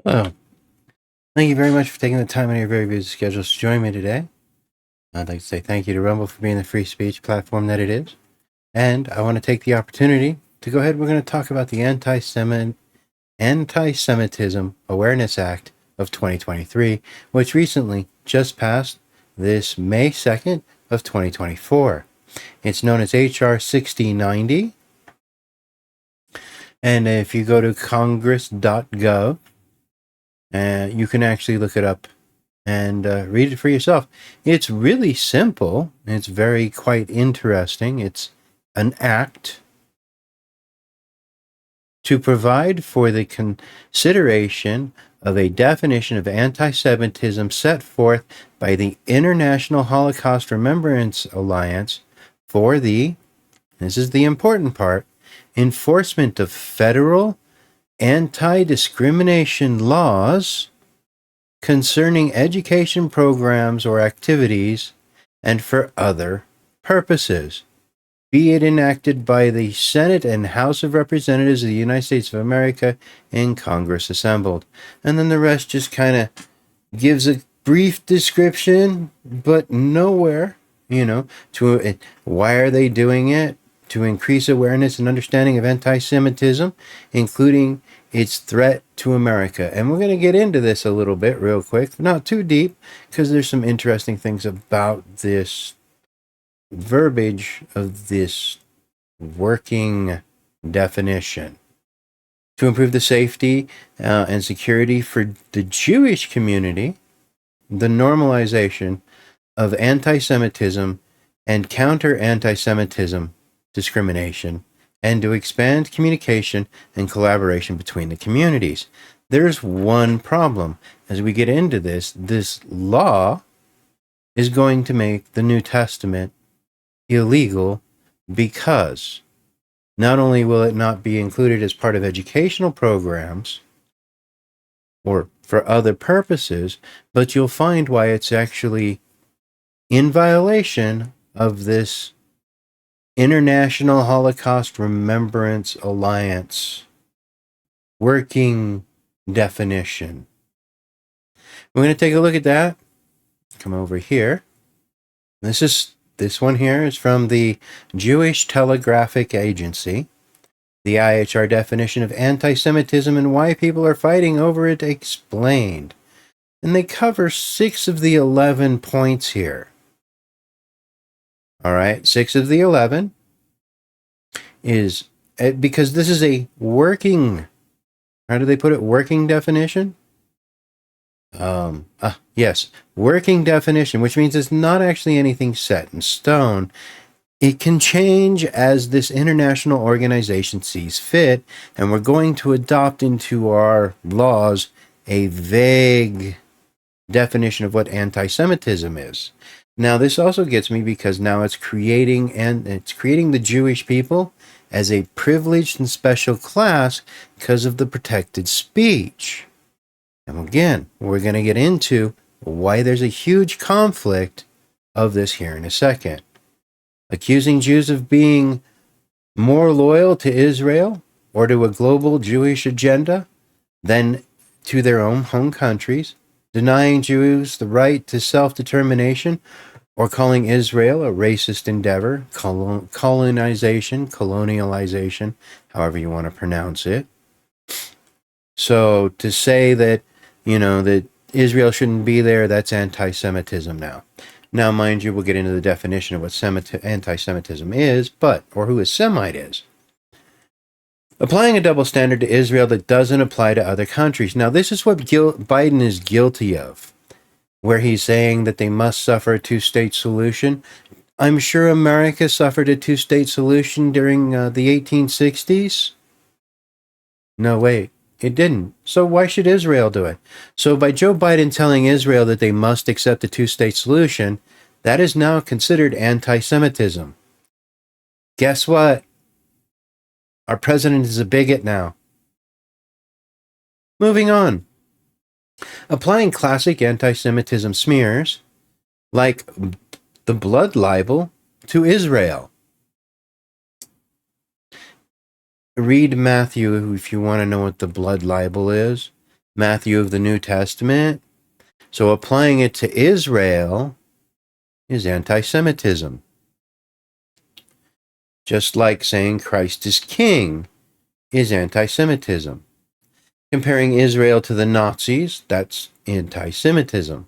Hello. Thank you very much for taking the time out of your very busy schedules to join me today. I'd like to say thank you to Rumble for being the free speech platform that it is. And I want to take the opportunity to go ahead. We're going to talk about the Anti-Semitism Awareness Act of 2023, which recently just passed this May 2nd of 2024. It's known as HR 6090. And if you go to congress.gov, you can actually look it up and read it for yourself. It's really simple. It's very quite interesting. It's an act to provide for the consideration of a definition of anti-Semitism set forth by the International Holocaust Remembrance Alliance for the, this is the important part, enforcement of federal anti-discrimination laws concerning education programs or activities and for other purposes, be it enacted by the Senate and House of Representatives of the United States of America in Congress assembled. And then the rest just kind of gives a brief description, but nowhere, to why are they doing it? To increase awareness and understanding of anti-Semitism, including its threat to America. And we're going to get into this a little bit real quick, not too deep, because there's some interesting things about this verbiage of this working definition. To improve the safety and security for the Jewish community, the normalization of anti-Semitism and counter anti-Semitism discrimination, and to expand communication and collaboration between the communities. There's one problem. As we get into this law is going to make the New Testament illegal because not only will it not be included as part of educational programs or for other purposes, but you'll find why it's actually in violation of this International Holocaust Remembrance Alliance working definition. We're going to take a look at that. Come over here. This one here is from the Jewish Telegraphic Agency. The IHRA definition of anti-Semitism and why people are fighting over it explained. And they cover 6 of the 11 points here. All right, 6 of the 11 is, because this is a working, how do they put it, working definition? Yes, working definition, which means it's not actually anything set in stone. It can change as this international organization sees fit, and we're going to adopt into our laws a vague definition of what anti-Semitism is. Now, this also gets me because now it's creating the Jewish people as a privileged and special class because of the protected speech. And again, we're going to get into why there's a huge conflict of this here in a second. Accusing Jews of being more loyal to Israel or to a global Jewish agenda than to their own home countries, denying Jews the right to self-determination, or calling Israel a racist endeavor, colonialization, however you want to pronounce it. So to say that, that Israel shouldn't be there, that's anti-Semitism now. Now, mind you, we'll get into the definition of what anti-Semitism is, or who a Semite is. Applying a double standard to Israel that doesn't apply to other countries. Now, this is what Biden is guilty of, where he's saying that they must suffer a two-state solution. I'm sure America suffered a two-state solution during the 1860s. No, wait, it didn't. So why should Israel do it? So by Joe Biden telling Israel that they must accept a two-state solution, that is now considered anti-Semitism. Guess what? Our president is a bigot now. Moving on. Applying classic anti-Semitism smears, like the blood libel, to Israel. Read Matthew if you want to know what the blood libel is. Matthew of the New Testament. So applying it to Israel is anti-Semitism. Just like saying Christ is king is anti-Semitism. Comparing Israel to the Nazis, that's anti-Semitism.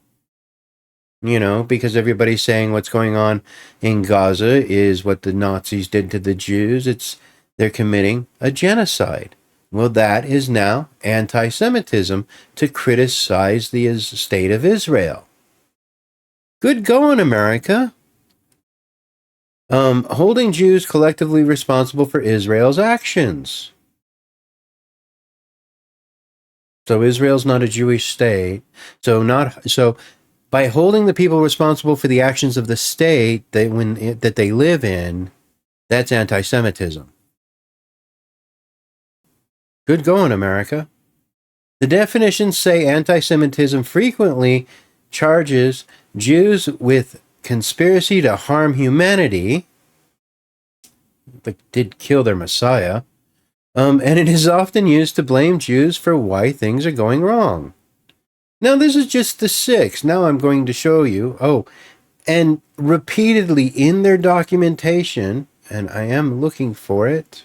You know, because everybody's saying what's going on in Gaza is what the Nazis did to the Jews. They're committing a genocide. Well, that is now anti-Semitism to criticize the state of Israel. Good going, America. Holding Jews collectively responsible for Israel's actions. So Israel's not a Jewish state. So by holding the people responsible for the actions of the state that they live in, that's anti-Semitism. Good going, America. The definitions say anti-Semitism frequently charges Jews with conspiracy to harm humanity, but did kill their Messiah, and it is often used to blame Jews for why things are going wrong. Now, this is just the 6. Now I'm going to show you. And repeatedly in their documentation, and I am looking for it,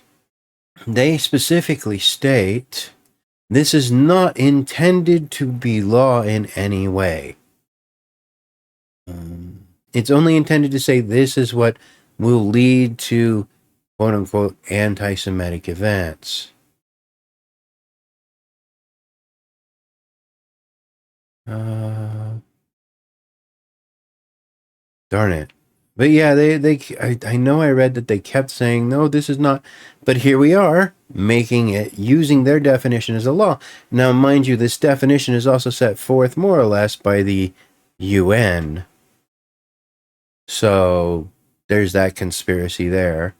they specifically state this is not intended to be law in any way. It's only intended to say this is what will lead to quote-unquote anti-Semitic events. Darn it. But yeah, I know I read that they kept saying, no, this is not, but here we are, using their definition as a law. Now, mind you, this definition is also set forth more or less by the UN. So there's that conspiracy there.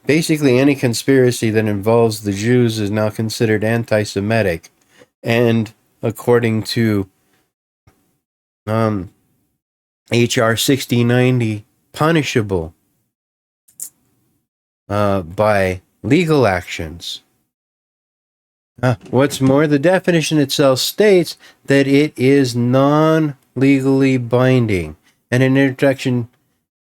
Basically, any conspiracy that involves the Jews is now considered anti-Semitic, and according to IHRA 6090, punishable by legal actions. What's more, the definition itself states that it is non-legally binding, and an introduction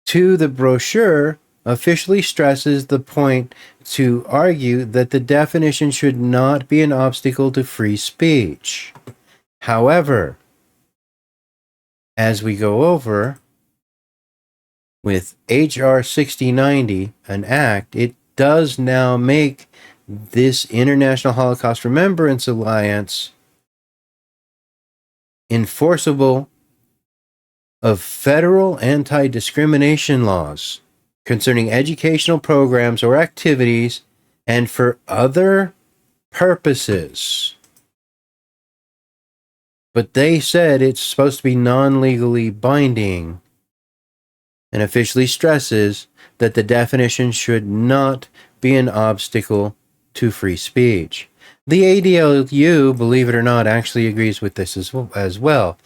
to the brochure officially stresses the point to argue that the definition should not be an obstacle to free speech. However, as we go over, with HR 6090, an act, it does now make this International Holocaust Remembrance Alliance enforceable of federal anti-discrimination laws concerning educational programs or activities and for other purposes. But they said it's supposed to be non-legally binding and officially stresses that the definition should not be an obstacle to free speech. The ADLU, believe it or not, actually agrees with this as well.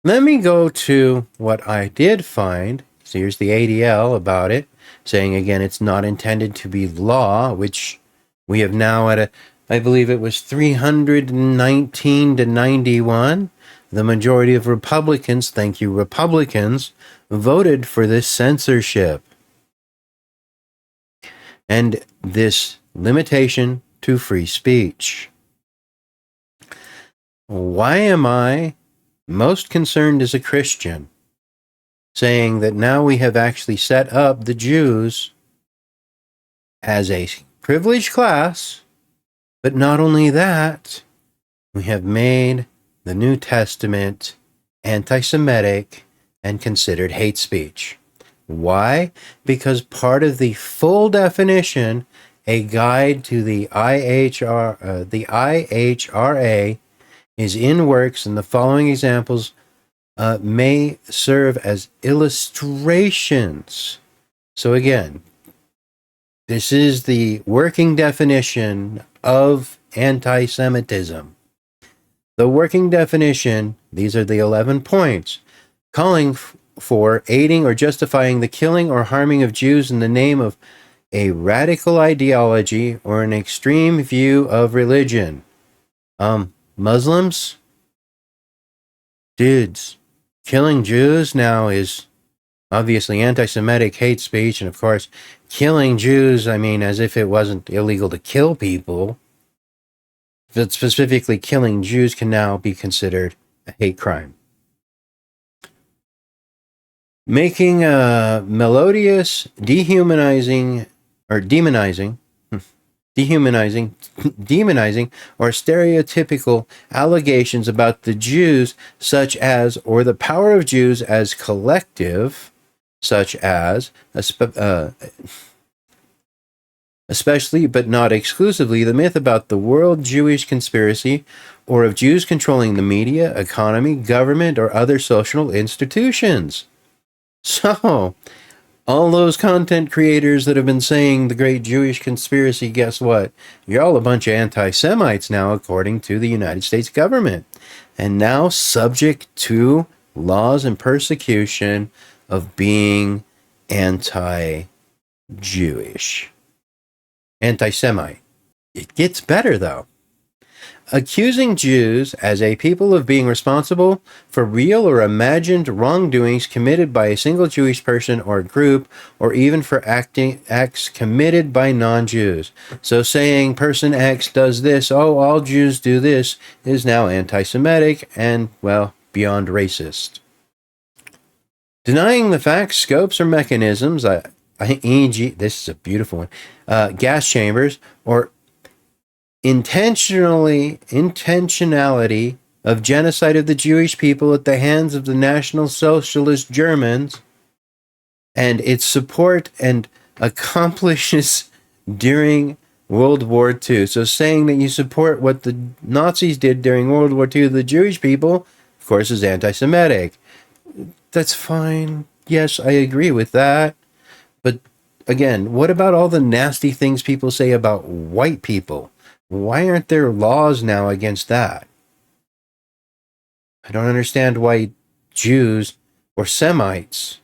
Let me go to what I did find. So here's the ADL about it, saying again it's not intended to be law, which we have now I believe it was 319 to 91. The majority of Republicans, thank you Republicans, voted for this censorship and this limitation to free speech. Why am I most concerned as a Christian, saying that now we have actually set up the Jews as a privileged class, but not only that, we have made the New Testament anti-Semitic and considered hate speech. Why? Because part of the full definition, a guide to the IHRA, is in works, and the following examples may serve as illustrations. So again, this is the working definition of anti-Semitism. The working definition, these are the 11 points, calling for aiding or justifying the killing or harming of Jews in the name of a radical ideology or an extreme view of religion. Muslims, dudes, killing Jews now is obviously anti-Semitic hate speech, and of course, killing Jews, I mean, as if it wasn't illegal to kill people, but specifically killing Jews can now be considered a hate crime. Making a melodious, dehumanizing, or demonizing, demonizing, or stereotypical allegations about the Jews, such as, or the power of Jews as collective, such as, especially but not exclusively, the myth about the world Jewish conspiracy, or of Jews controlling the media, economy, government, or other social institutions. So, all those content creators that have been saying the great Jewish conspiracy, guess what? You're all a bunch of anti-Semites now, according to the United States government, and now subject to laws and persecution of being anti-Jewish. Anti-Semite. It gets better, though. Accusing Jews as a people of being responsible for real or imagined wrongdoings committed by a single Jewish person or group, or even for acts committed by non-Jews. So saying person X does this, oh, all Jews do this, is now anti-Semitic and, well, beyond racist. Denying the facts, scopes, or mechanisms, e.g., this is a beautiful one, gas chambers, or intentionality of genocide of the Jewish people at the hands of the National Socialist Germans, and its support and accomplishes during World War II. So saying that you support what the Nazis did during World War II to the Jewish people, of course, is anti-Semitic. That's fine. Yes, I agree with that. But again, what about all the nasty things people say about white people? Why aren't there laws now against that? I don't understand why Jews or Semites,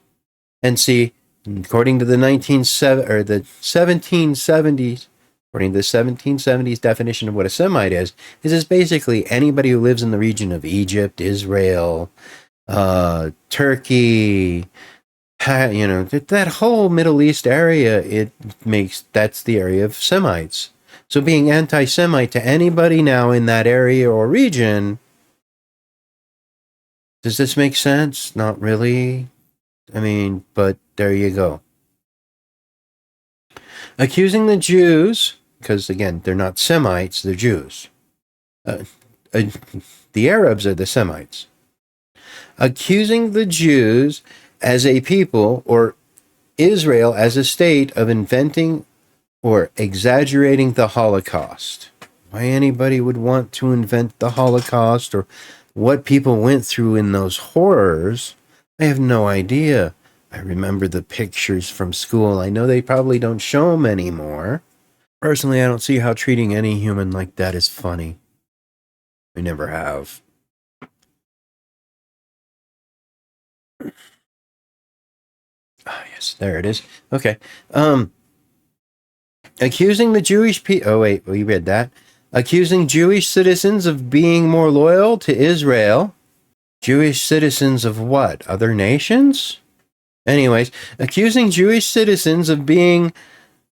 and see, according to the 1770s, according to the 1770s definition of what a Semite is basically anybody who lives in the region of Egypt, Israel, Turkey, that whole Middle East area, that's the area of Semites. So being anti-Semite to anybody now in that area or region, does this make sense? Not really. I mean, but there you go. Accusing the Jews, because again, they're not Semites, they're Jews. The Arabs are the Semites. Accusing the Jews as a people, or Israel as a state, of inventing or exaggerating the Holocaust. Why anybody would want to invent the Holocaust or what people went through in those horrors, I have no idea. I remember the pictures from school. I know they probably don't show them anymore. Personally, I don't see how treating any human like that is funny. We never have. Ah, yes, there it is. Okay. Accusing the Jewish people... Oh, wait, we read that. Accusing Jewish citizens of being more loyal to Israel. Jewish citizens of what? Other nations? Anyways, accusing Jewish citizens of being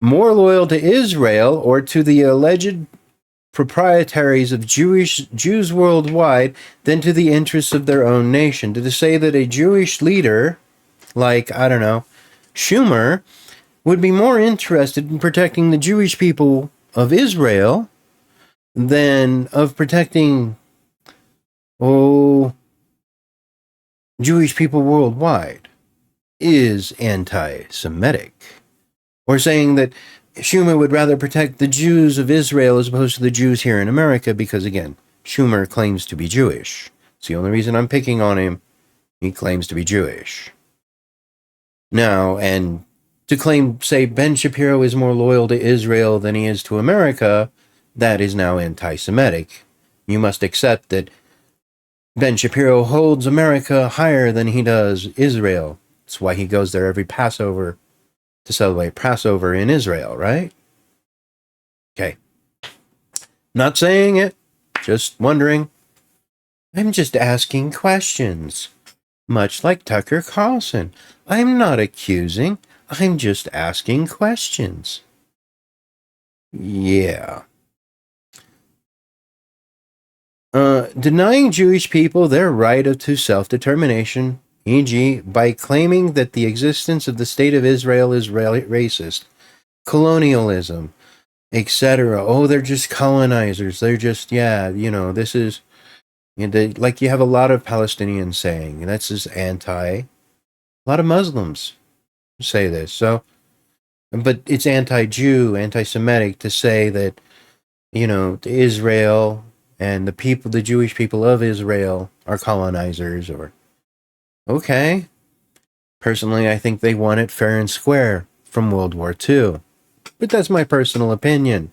more loyal to Israel or to the alleged proprietaries of Jews worldwide than to the interests of their own nation. To say that a Jewish leader, like, I don't know, Schumer, would be more interested in protecting the Jewish people of Israel than of protecting, Jewish people worldwide, is anti-Semitic. Or saying that Schumer would rather protect the Jews of Israel as opposed to the Jews here in America because, again, Schumer claims to be Jewish. It's the only reason I'm picking on him. He claims to be Jewish. Now, and to claim, say, Ben Shapiro is more loyal to Israel than he is to America, that is now anti-Semitic. You must accept that Ben Shapiro holds America higher than he does Israel. That's why he goes there every Passover to celebrate Passover in Israel, right? Okay. Not saying it, Just wondering. I'm just asking questions. Much like Tucker Carlson. I'm not accusing. I'm just asking questions. Yeah. Denying Jewish people their right to self-determination, e.g., by claiming that the existence of the state of Israel is racist, colonialism, etc. Oh, they're just colonizers. They're just, this is, like you have a lot of Palestinians saying, that's just a lot of Muslims say this. So, but it's anti-Jew, anti-Semitic to say that, Israel and the Jewish people of Israel are colonizers, or, okay. Personally, I think they won it fair and square from World War II. But that's my personal opinion.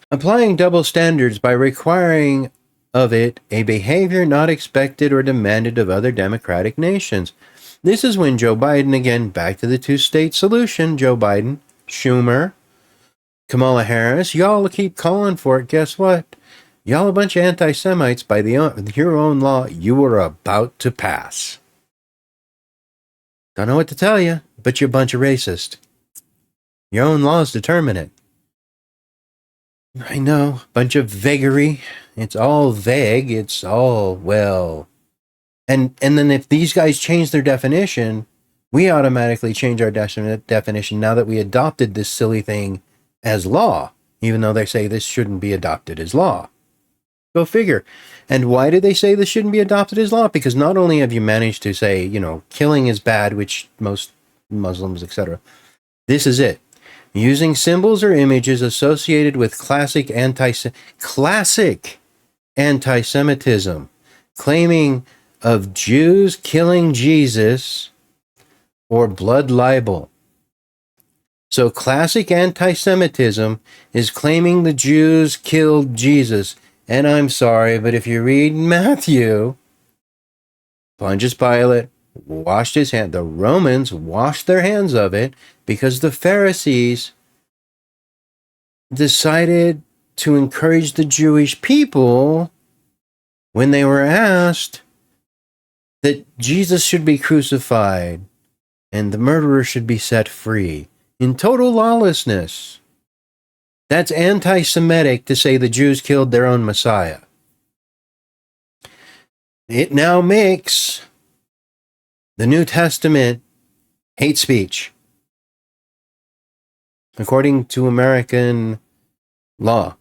Applying double standards by requiring of it a behavior not expected or demanded of other democratic nations. This is when Joe Biden, again, back to the two-state solution, Joe Biden, Schumer, Kamala Harris, y'all keep calling for it. Guess what? Y'all a bunch of anti-Semites. By your own law, you are about to pass. Don't know what to tell you, but you're a bunch of racists. Your own laws determine it. I know, bunch of vagary. It's all vague. It's all, well. And then if these guys change their definition, we automatically change our definition now that we adopted this silly thing as law, even though they say this shouldn't be adopted as law. Go figure. And why do they say this shouldn't be adopted as law? Because not only have you managed to say, killing is bad, which most Muslims, etc. This is it. Using symbols or images associated with classic anti-Semitism, claiming of Jews killing Jesus, or blood libel. So classic anti-Semitism is claiming the Jews killed Jesus. And I'm sorry, but if you read Matthew, Pontius Pilate washed his hand. The Romans washed their hands of it because the Pharisees decided to encourage the Jewish people when they were asked that Jesus should be crucified and the murderer should be set free in total lawlessness. That's anti-Semitic to say the Jews killed their own Messiah. It now makes the New Testament hate speech, according to American law.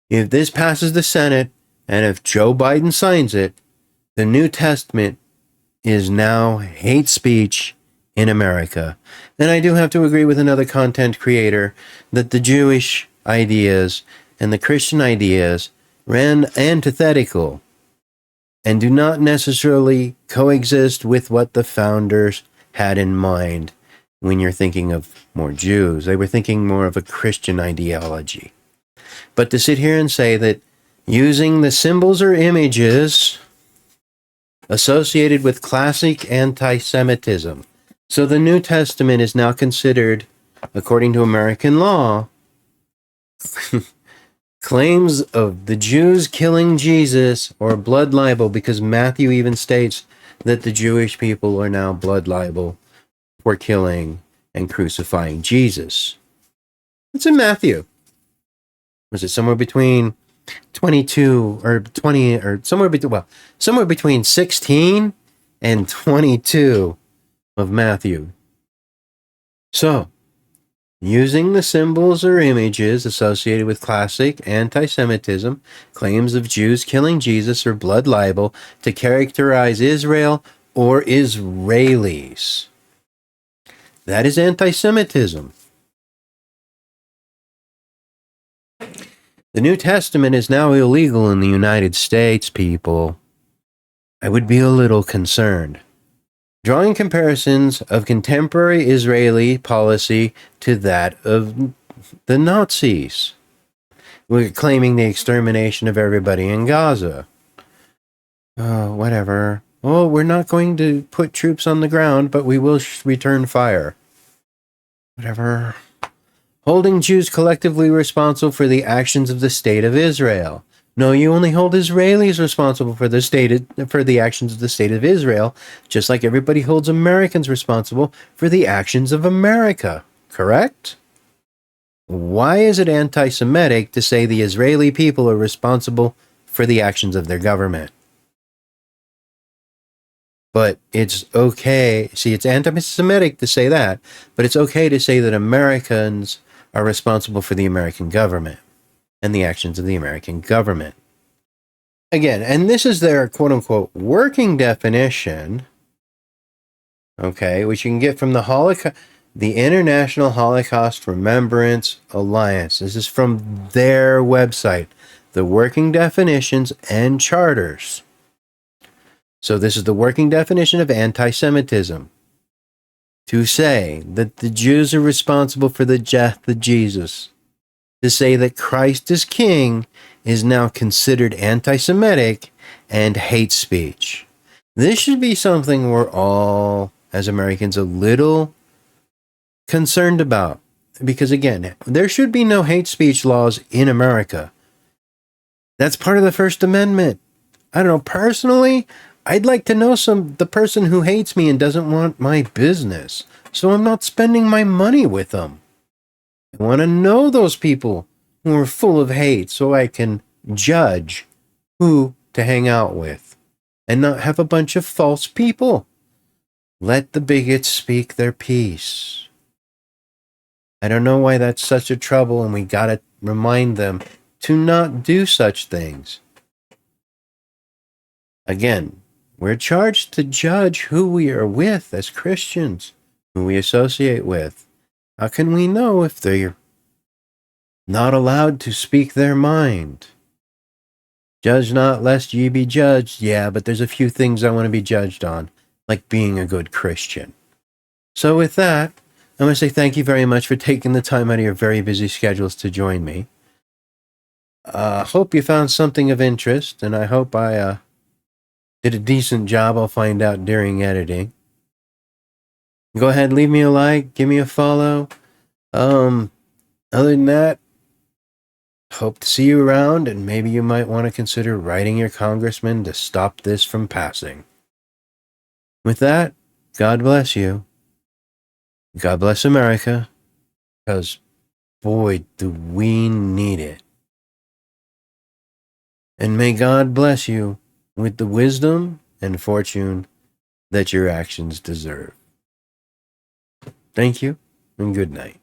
If this passes the Senate, and if Joe Biden signs it, the New Testament is now hate speech in America. And I do have to agree with another content creator that the Jewish ideas and the Christian ideas ran antithetical and do not necessarily coexist with what the founders had in mind when you're thinking of more Jews. They were thinking more of a Christian ideology. But to sit here and say that using the symbols or images associated with classic anti-Semitism. So the New Testament is now considered, according to American law, claims of the Jews killing Jesus or blood libel, because Matthew even states that the Jewish people are now blood libel for killing and crucifying Jesus. It's in Matthew. Was it somewhere between 22 or 20 or somewhere between 16 and 22 of Matthew. So, using the symbols or images associated with classic anti-Semitism, claims of Jews killing Jesus or blood libel to characterize Israel or Israelis. That is anti-Semitism. The New Testament is now illegal in the United States, people. I would be a little concerned. Drawing comparisons of contemporary Israeli policy to that of the Nazis. We're claiming the extermination of everybody in Gaza. Oh, whatever. Oh, we're not going to put troops on the ground, but we will return fire. Whatever. Holding Jews collectively responsible for the actions of the State of Israel. No, you only hold Israelis responsible for the actions of the state of Israel, just like everybody holds Americans responsible for the actions of America. Correct? Why is it anti-Semitic to say the Israeli people are responsible for the actions of their government? But it's okay. See, it's anti-Semitic to say that, but it's okay to say that Americans are responsible for the American government and the actions of the American government. Again, and this is their quote-unquote working definition, okay, which you can get from the International Holocaust Remembrance Alliance. This is from their website, the working definitions and charters. So this is the working definition of anti-Semitism. To say that the Jews are responsible for the death of Jesus, to say that Christ is king, is now considered anti-Semitic and hate speech. This should be something we're all, as Americans, a little concerned about. Because again, there should be no hate speech laws in America. That's part of the First Amendment. I don't know, personally, I'd like to know the person who hates me and doesn't want my business, so I'm not spending my money with them. I want to know those people who are full of hate so I can judge who to hang out with and not have a bunch of false people. Let the bigots speak their piece. I don't know why that's such a trouble, and we gotta remind them to not do such things. Again, we're charged to judge who we are with as Christians, who we associate with. How can we know if they're not allowed to speak their mind? Judge not, lest ye be judged. Yeah, but there's a few things I want to be judged on, like being a good Christian. So with that, I'm going to say thank you very much for taking the time out of your very busy schedules to join me. Hope you found something of interest, and I hope I did a decent job. I'll find out during editing. Go ahead, leave me a like, give me a follow. Other than that, hope to see you around, and maybe you might want to consider writing your congressman to stop this from passing. With that, God bless you. God bless America, because boy, do we need it. And may God bless you with the wisdom and fortune that your actions deserve. Thank you, and good night.